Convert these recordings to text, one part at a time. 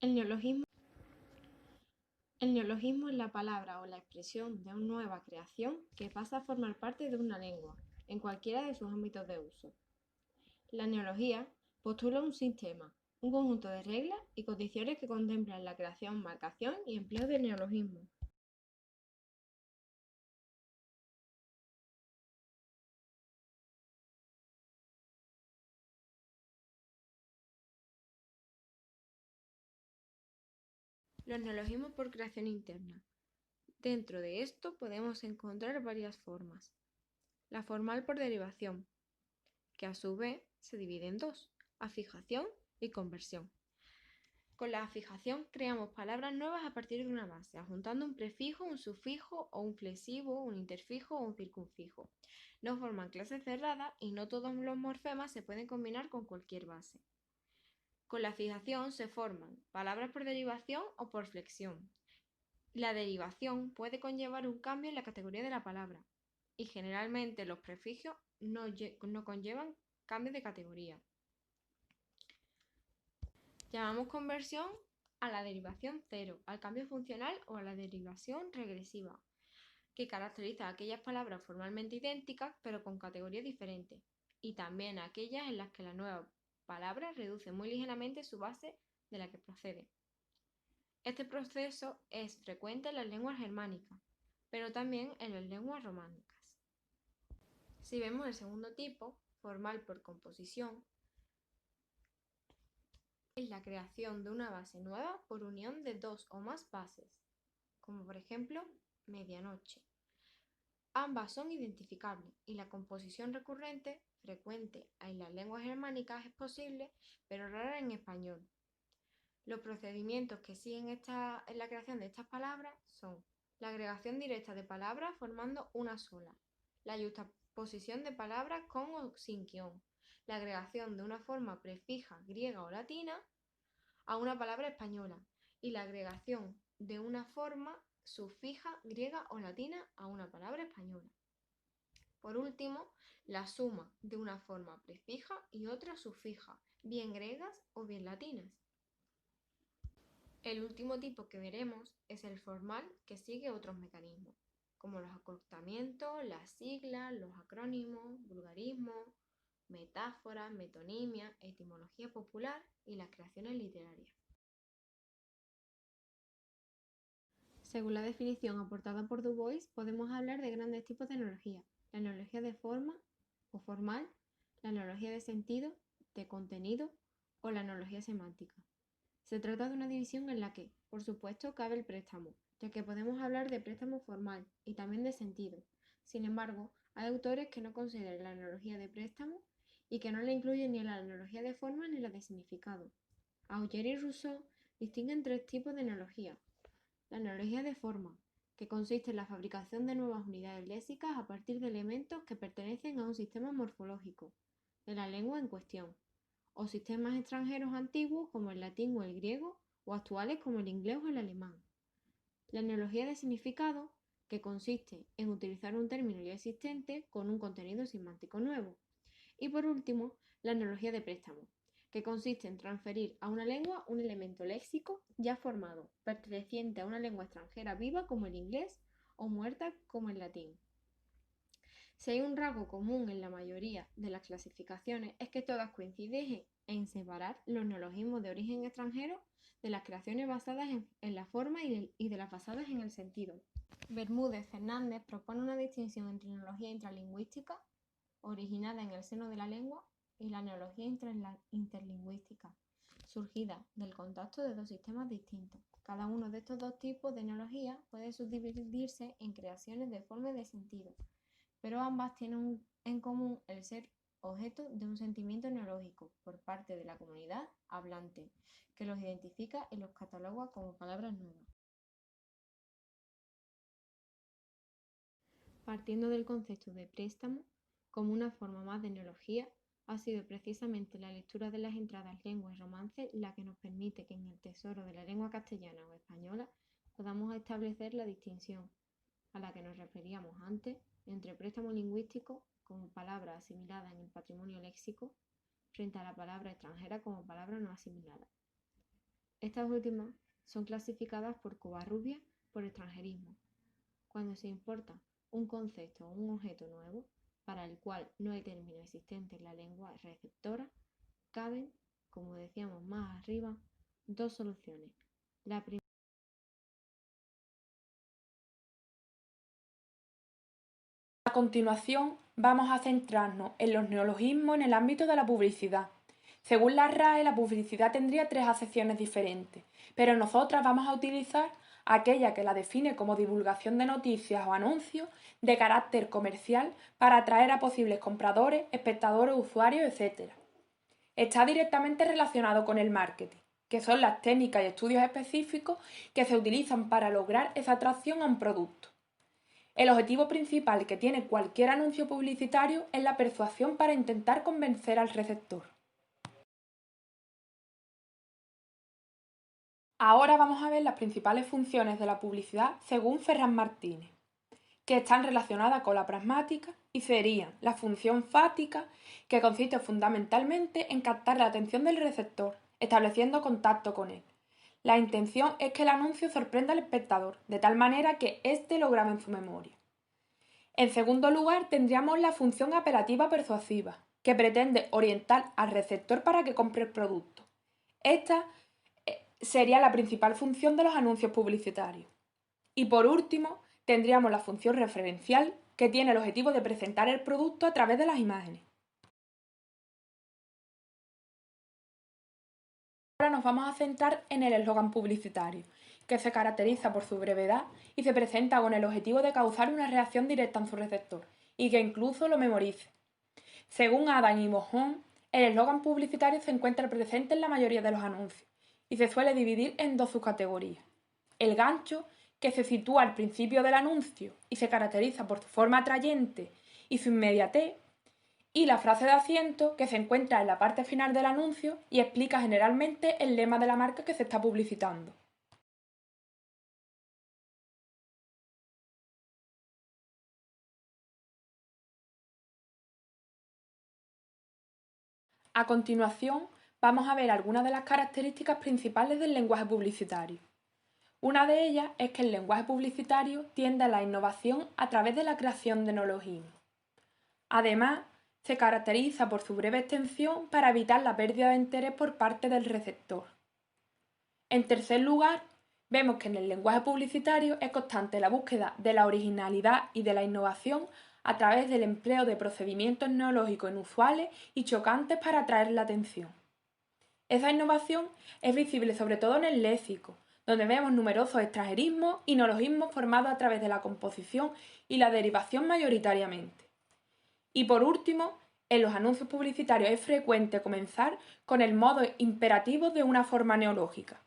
El neologismo es la palabra o la expresión de una nueva creación que pasa a formar parte de una lengua, en cualquiera de sus ámbitos de uso. La neología postula un sistema, un conjunto de reglas y condiciones que contemplan la creación, marcación y empleo de neologismos. Los neologismos por creación interna. Dentro de esto podemos encontrar varias formas. La formal por derivación, que a su vez se divide en dos, afijación y conversión. Con la afijación creamos palabras nuevas a partir de una base, adjuntando un prefijo, un sufijo o un flexivo, un interfijo o un circunfijo. No forman clases cerradas y no todos los morfemas se pueden combinar con cualquier base. Con la fijación se forman palabras por derivación o por flexión. La derivación puede conllevar un cambio en la categoría de la palabra y generalmente los prefijos no conllevan cambio de categoría. Llamamos conversión a la derivación cero, al cambio funcional o a la derivación regresiva, que caracteriza a aquellas palabras formalmente idénticas pero con categorías diferentes, y también a aquellas en las que la nueva palabra reduce muy ligeramente su base de la que procede. Este proceso es frecuente en las lenguas germánicas, pero también en las lenguas románicas. Si vemos el segundo tipo, formal por composición, es la creación de una base nueva por unión de dos o más bases, como por ejemplo medianoche. Ambas son identificables y la composición recurrente, frecuente en las lenguas germánicas, es posible, pero rara en español. Los procedimientos que siguen en la creación de estas palabras son la agregación directa de palabras formando una sola, la yuxtaposición de palabras con o sin guión, la agregación de una forma prefija griega o latina a una palabra española y la agregación de una forma sufija griega o latina a una palabra española. Por último, la suma de una forma prefija y otra sufija, bien griegas o bien latinas. El último tipo que veremos es el formal, que sigue otros mecanismos, como los acortamientos, las siglas, los acrónimos, vulgarismos, metáforas, metonimia, etimología popular y las creaciones literarias. Según la definición aportada por Du Bois, podemos hablar de grandes tipos de neología: la neología de forma o formal, la neología de sentido, de contenido o la neología semántica. Se trata de una división en la que, por supuesto, cabe el préstamo, ya que podemos hablar de préstamo formal y también de sentido. Sin embargo, hay autores que no consideran la neología de préstamo y que no la incluyen ni la neología de forma ni la de significado. Auger y Rousseau distinguen tres tipos de neología: la neología de forma, que consiste en la fabricación de nuevas unidades léxicas a partir de elementos que pertenecen a un sistema morfológico de la lengua en cuestión, o sistemas extranjeros antiguos como el latín o el griego, o actuales como el inglés o el alemán. La neología de significado, que consiste en utilizar un término ya existente con un contenido semántico nuevo. Y por último, la neología de préstamo, que consiste en transferir a una lengua un elemento léxico ya formado, perteneciente a una lengua extranjera viva como el inglés o muerta como el latín. Si hay un rasgo común en la mayoría de las clasificaciones es que todas coinciden en separar los neologismos de origen extranjero de las creaciones basadas en la forma y de las basadas en el sentido. Bermúdez Fernández propone una distinción entre neología intralingüística, originada en el seno de la lengua, y la neología interlingüística, surgida del contacto de dos sistemas distintos. Cada uno de estos dos tipos de neología puede subdividirse en creaciones de forma y de sentido, pero ambas tienen en común el ser objeto de un sentimiento neológico por parte de la comunidad hablante, que los identifica y los cataloga como palabras nuevas. Partiendo del concepto de préstamo como una forma más de neología, ha sido precisamente la lectura de las entradas lengua y romance la que nos permite que en el tesoro de la lengua castellana o española podamos establecer la distinción a la que nos referíamos antes entre préstamo lingüístico como palabra asimilada en el patrimonio léxico frente a la palabra extranjera como palabra no asimilada. Estas últimas son clasificadas por Covarrubias por extranjerismo. Cuando se importa un concepto o un objeto nuevo, para el cual no hay término existente en la lengua receptora, caben, como decíamos más arriba, dos soluciones. La primera A continuación, vamos a centrarnos en los neologismos en el ámbito de la publicidad. Según la RAE, la publicidad tendría tres acepciones diferentes, pero nosotras vamos a utilizar aquella que la define como divulgación de noticias o anuncios de carácter comercial para atraer a posibles compradores, espectadores, usuarios, etc. Está directamente relacionado con el marketing, que son las técnicas y estudios específicos que se utilizan para lograr esa atracción a un producto. El objetivo principal que tiene cualquier anuncio publicitario es la persuasión para intentar convencer al receptor. Ahora vamos a ver las principales funciones de la publicidad según Ferran Martínez, que están relacionadas con la pragmática y serían la función fática, que consiste fundamentalmente en captar la atención del receptor, estableciendo contacto con él. La intención es que el anuncio sorprenda al espectador, de tal manera que éste lo grabe en su memoria. En segundo lugar, tendríamos la función apelativa persuasiva, que pretende orientar al receptor para que compre el producto. Esta sería la principal función de los anuncios publicitarios. Y por último, tendríamos la función referencial, que tiene el objetivo de presentar el producto a través de las imágenes. Ahora nos vamos a centrar en el eslogan publicitario, que se caracteriza por su brevedad y se presenta con el objetivo de causar una reacción directa en su receptor y que incluso lo memorice. Según Adam y Bohn, el eslogan publicitario se encuentra presente en la mayoría de los anuncios y se suele dividir en dos subcategorías. El gancho, que se sitúa al principio del anuncio y se caracteriza por su forma atrayente y su inmediatez, y la frase de asiento, que se encuentra en la parte final del anuncio y explica generalmente el lema de la marca que se está publicitando. A continuación, vamos a ver algunas de las características principales del lenguaje publicitario. Una de ellas es que el lenguaje publicitario tiende a la innovación a través de la creación de neologismos. Además, se caracteriza por su breve extensión para evitar la pérdida de interés por parte del receptor. En tercer lugar, vemos que en el lenguaje publicitario es constante la búsqueda de la originalidad y de la innovación a través del empleo de procedimientos neológicos inusuales y chocantes para atraer la atención. Esa innovación es visible sobre todo en el léxico, donde vemos numerosos extranjerismos y neologismos formados a través de la composición y la derivación mayoritariamente. Y por último, en los anuncios publicitarios es frecuente comenzar con el modo imperativo de una forma neológica.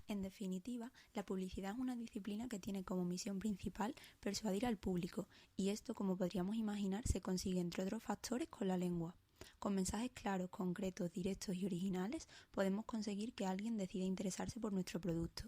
En definitiva, la publicidad es una disciplina que tiene como misión principal persuadir al público, y esto, como podríamos imaginar, se consigue entre otros factores con la lengua. Con mensajes claros, concretos, directos y originales podemos conseguir que alguien decida interesarse por nuestro producto.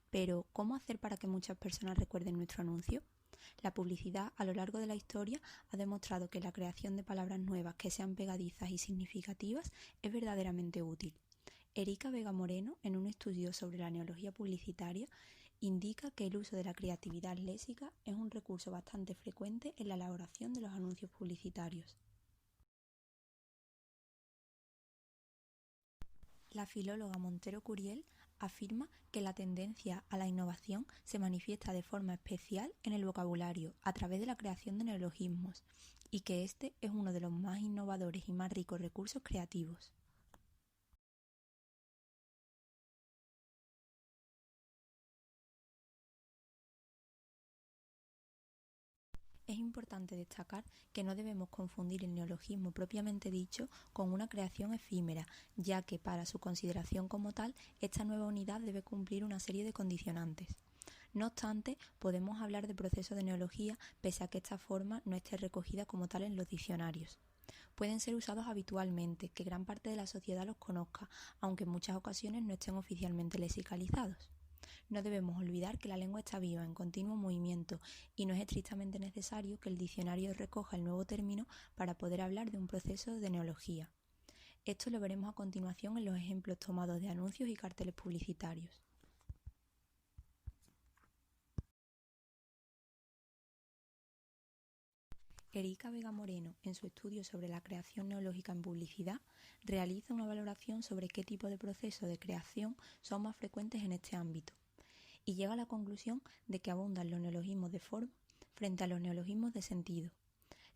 Pero, ¿cómo hacer para que muchas personas recuerden nuestro anuncio? La publicidad a lo largo de la historia ha demostrado que la creación de palabras nuevas que sean pegadizas y significativas es verdaderamente útil. Erika Vega Moreno, en un estudio sobre la neología publicitaria, indica que el uso de la creatividad léxica es un recurso bastante frecuente en la elaboración de los anuncios publicitarios. La filóloga Montero Curiel afirma que la tendencia a la innovación se manifiesta de forma especial en el vocabulario a través de la creación de neologismos y que este es uno de los más innovadores y más ricos recursos creativos. Es importante destacar que no debemos confundir el neologismo propiamente dicho con una creación efímera, ya que para su consideración como tal, esta nueva unidad debe cumplir una serie de condicionantes. No obstante, podemos hablar de proceso de neología pese a que esta forma no esté recogida como tal en los diccionarios. Pueden ser usados habitualmente, que gran parte de la sociedad los conozca, aunque en muchas ocasiones no estén oficialmente lexicalizados. No debemos olvidar que la lengua está viva, en continuo movimiento, y no es estrictamente necesario que el diccionario recoja el nuevo término para poder hablar de un proceso de neología. Esto lo veremos a continuación en los ejemplos tomados de anuncios y carteles publicitarios. Erika Vega Moreno, en su estudio sobre la creación neológica en publicidad, realiza una valoración sobre qué tipo de procesos de creación son más frecuentes en este ámbito, y llega a la conclusión de que abundan los neologismos de forma frente a los neologismos de sentido.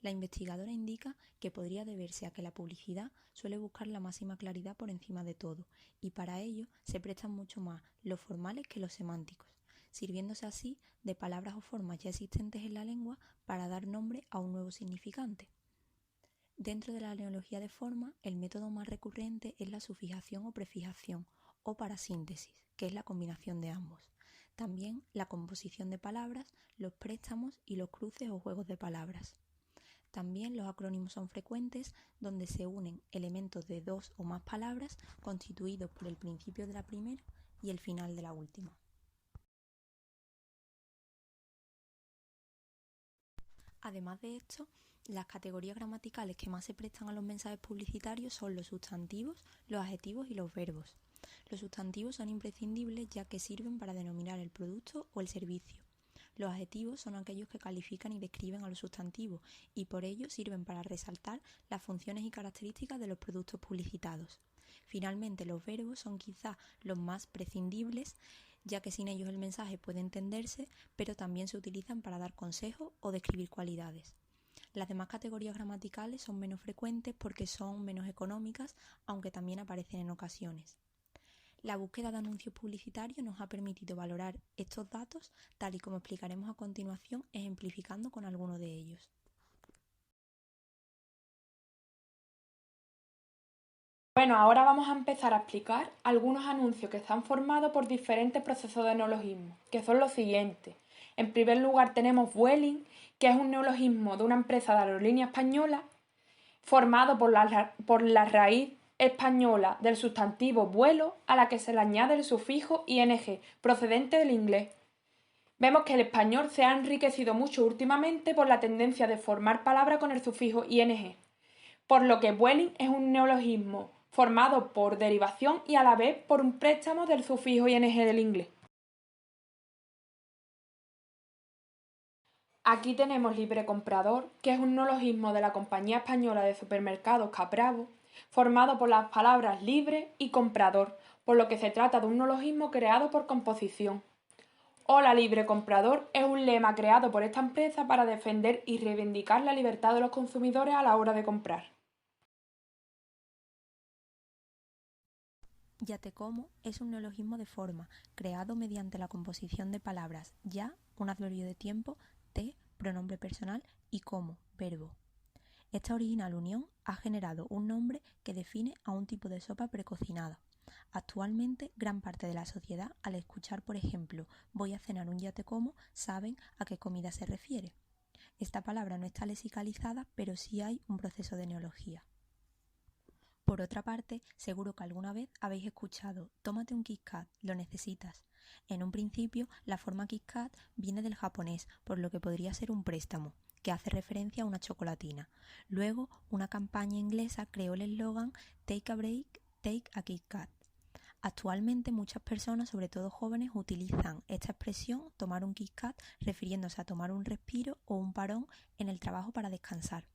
La investigadora indica que podría deberse a que la publicidad suele buscar la máxima claridad por encima de todo, y para ello se prestan mucho más los formales que los semánticos, sirviéndose así de palabras o formas ya existentes en la lengua para dar nombre a un nuevo significante. Dentro de la neología de forma, el método más recurrente es la sufijación o prefijación, o parasíntesis, que es la combinación de ambos. También la composición de palabras, los préstamos y los cruces o juegos de palabras. También los acrónimos son frecuentes, donde se unen elementos de dos o más palabras constituidos por el principio de la primera y el final de la última. Además de esto, las categorías gramaticales que más se prestan a los mensajes publicitarios son los sustantivos, los adjetivos y los verbos. Los sustantivos son imprescindibles ya que sirven para denominar el producto o el servicio. Los adjetivos son aquellos que califican y describen a los sustantivos y por ello sirven para resaltar las funciones y características de los productos publicitados. Finalmente, los verbos son quizás los más prescindibles, ya que sin ellos el mensaje puede entenderse, pero también se utilizan para dar consejos o describir cualidades. Las demás categorías gramaticales son menos frecuentes porque son menos económicas, aunque también aparecen en ocasiones. La búsqueda de anuncios publicitarios nos ha permitido valorar estos datos, tal y como explicaremos a continuación, ejemplificando con algunos de ellos. Bueno, ahora vamos a empezar a explicar algunos anuncios que están formados por diferentes procesos de neologismo, que son los siguientes. En primer lugar tenemos Vueling, que es un neologismo de una empresa de aerolínea española, formado por la raíz española del sustantivo vuelo, a la que se le añade el sufijo ing, procedente del inglés. Vemos que el español se ha enriquecido mucho últimamente por la tendencia de formar palabras con el sufijo ing, por lo que Vueling es un neologismo formado por derivación y a la vez por un préstamo del sufijo ing del inglés. Aquí tenemos libre comprador, que es un neologismo de la compañía española de supermercados Capravo, formado por las palabras libre y comprador, por lo que se trata de un neologismo creado por composición. Hola libre comprador es un lema creado por esta empresa para defender y reivindicar la libertad de los consumidores a la hora de comprar. Ya te como es un neologismo de forma, creado mediante la composición de palabras ya, un adverbio de tiempo, te, pronombre personal, y como, verbo. Esta original unión ha generado un nombre que define a un tipo de sopa precocinada. Actualmente, gran parte de la sociedad, al escuchar, por ejemplo, voy a cenar un ya te como, saben a qué comida se refiere. Esta palabra no está lexicalizada, pero sí hay un proceso de neología. Por otra parte, seguro que alguna vez habéis escuchado tómate un Kit Kat, lo necesitas. En un principio, la forma Kit Kat viene del japonés, por lo que podría ser un préstamo, que hace referencia a una chocolatina. Luego, una campaña inglesa creó el eslogan Take a break, take a Kit Kat. Actualmente muchas personas, sobre todo jóvenes, utilizan esta expresión tomar un Kit Kat refiriéndose a tomar un respiro o un parón en el trabajo para descansar.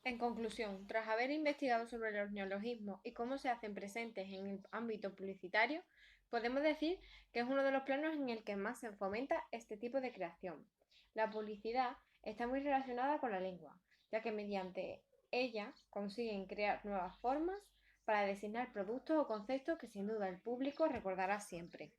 En conclusión, tras haber investigado sobre los neologismos y cómo se hacen presentes en el ámbito publicitario, podemos decir que es uno de los planos en el que más se fomenta este tipo de creación. La publicidad está muy relacionada con la lengua, ya que mediante ella consiguen crear nuevas formas para designar productos o conceptos que sin duda el público recordará siempre.